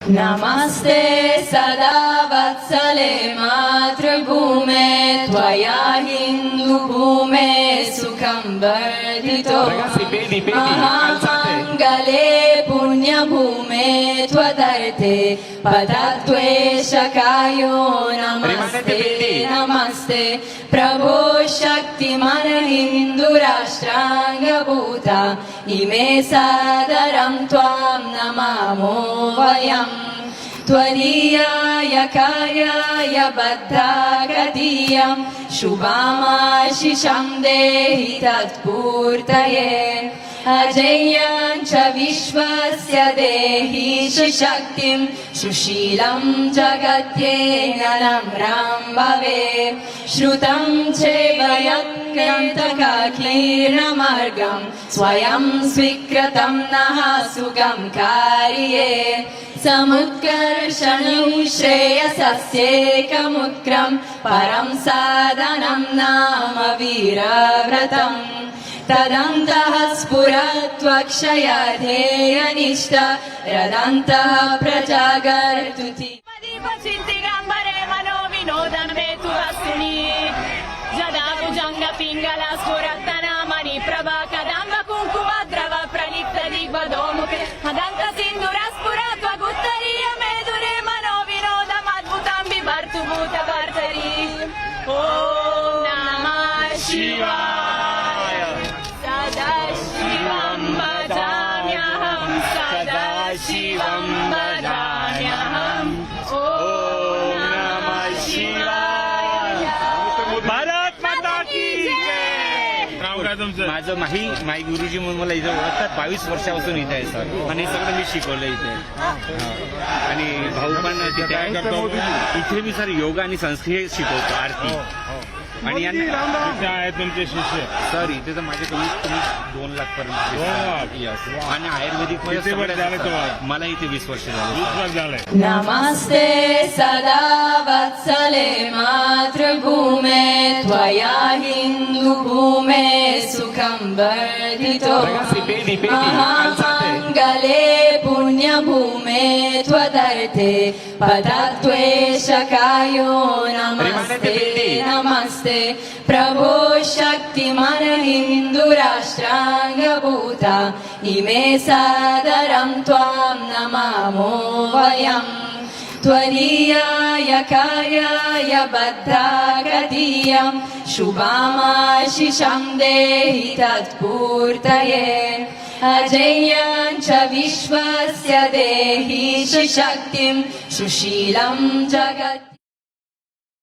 नमस्ते सदा वत्सले मातृभूमे त्वया हिन्दुभूमे सुखं वर्धितो महामङ्गले पुण्यभूमे त्वदर्थे पदत्वेशकायो नमस्ते नमस्ते प्रभो शक्तिमन हिन्दुराष्ट्राङ्गभूता इमे सादरं त्वां नमामो वयम् त्वदीयाय कार्याय बद्धागतीयं शुभामाशिषं देहि तत्पूर्तये अजेयं च विश्वस्य देहि शक्तिं सुशीलं जगत्येन नम्रं भवे श्रुतं चेवयज्ञन्तकाकीर्णमार्गं स्वयं स्वीकृतं नः सुगं कार्ये समुत्कर्षणं श्रेयसस्येकमुत्क्रं परं साधनं नाम वीरव्रतम् तदन्तः स्फुरत्वक्षयधेयनिष्ठ रदन्तः प्रजागर्तुति चिन्तिगम्बरे मनो विनोदमे तु अस्मि जदा भुजङ्ग पिङ्गल स्फुरत्तनामणि प्रभा कदम्ब कुङ्कुम द्रव प्रलिप्त दिग्वधोमुखे हदन्त सिन्दूरस्फुरत्वगुत्तरीय मेदुरे मनो विनोदमद्भुतं बिभर्तु भूतभर्तरि ॐ नमः शिवाय सदाशिवं भजाम्यहं सदाशिवं भजाम्यहम् ॐ नमः शिवाय भारत माता की जय. माझं माई गुरुजी म्हणून मला इथे ओळखतात. 22 वर्षापासून इथे आहे सर आणि हे सगळं मी शिकवलं इथे. आणि भाऊ पण तिथे आहे. इथे मी सर योगा आणि संस्कृत शिकवतो आरती. आणि आहे तुमचे शिष्य सर इथे तर माझे कमीत कमी 2 लाख पर्यंत यस. आणि आयुर्वेदिक मला इथे 20 वर्ष झाले. नमस्ते सदा वत्सले मातृभूमे त्वया हिन्दुभूमे सुखं वर्धितो महामङ्गले पुण्यभूमे त्वदर्थे पदत्वेशकायो नमस्ते नमस्ते प्रभो शक्तिमन हिन्दुराष्ट्राङ्गभूता इमे सादरं त्वां नमामो वयम् त्वदीयाय कार्याय बद्धागतीयं शुभामाशिषं देहि तत्पूर्तये अजेयं च विश्वस्य देहि शक्तिं सुशीलं जगत्